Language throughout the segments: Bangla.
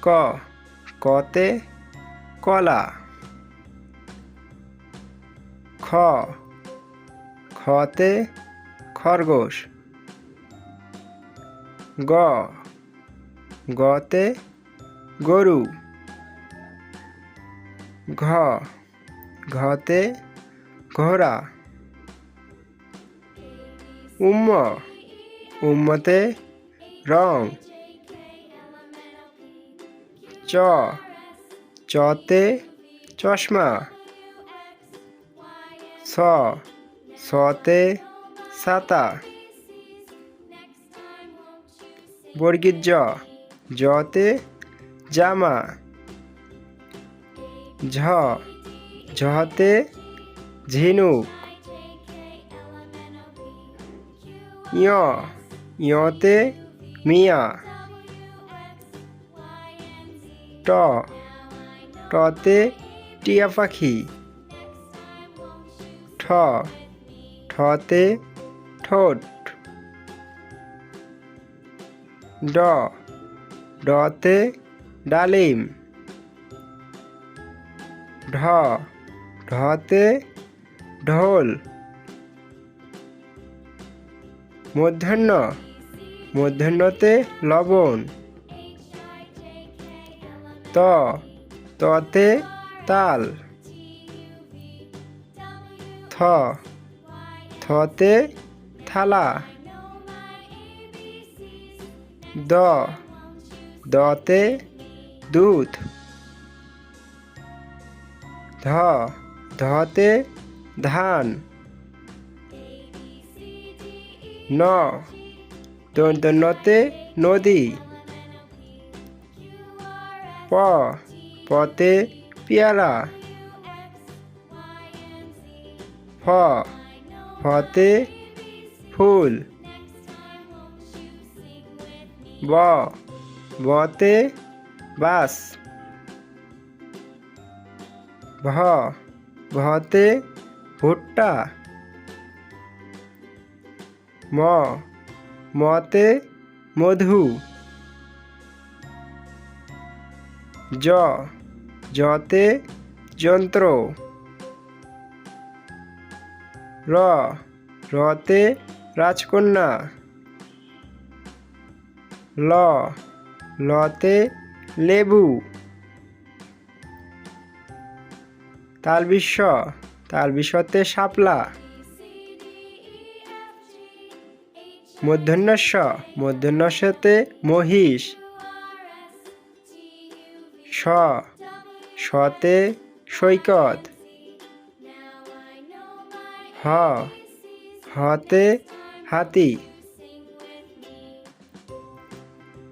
ক কতে কলা। খ খতে খরগোশ। গ গতে গরু। ঘ ঘতে ঘোড়া। উম্ম উম্মতে রং। চ চতে চশমা। ছ ছতে ছাতা। বর্গীর জ জতে জামা। ঝ ঝতে ঝিনুক। ঞ ঞতে মিয়া। ট টতে টিয়া পাখি। ঠ ঠতে ঠোঁট। ড ডতে ডালিম। ঢ ঢতে ঢোল। মূর্ধন্য মূর্ধন্যতে লবণ। ত ততে তাল। থ থতে থালা। দ দতে দুধ। ধ ধতে ধান। ন দন্ত্যতে নদী। প পতে পেয়ারা। ফ ফতে ফুল। ব বতে বাস। ভ ভতে ভুট্টা। ম মতে মধু। জ জতে যন্ত্র। র রতে রাজকন্যা। ল লতে লেবু। তালবিস্ব তালবিস্বতে শাপলা। মূর্ধন্যস্ব মূর্ধন্যস্বতে মহিষ। স সতে সৈকত। হ হতে হাতি।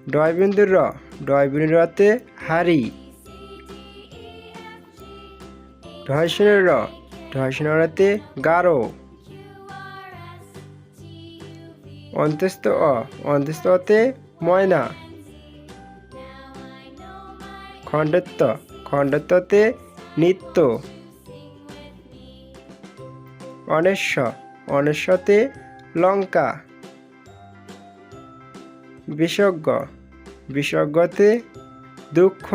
ডয়বিন্দুর র ডয়বিন্দুর রতে হাড়ি। ঢয়শূন্যের র ঢয়শূন্যের রতে গারো। অন্ত্যস্ত অ অন্ত্যস্ত অতে ময়না। খণ্ডত্ব খণ্ডত্বতে নিত্য। অনেশ্ব অনেশ্বতে লঙ্কা। বিসর্গ বিসর্গতে দুঃখ।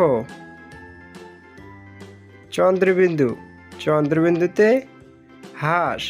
চন্দ্রবিন্দু চন্দ্রবিন্দুতে হাঁস।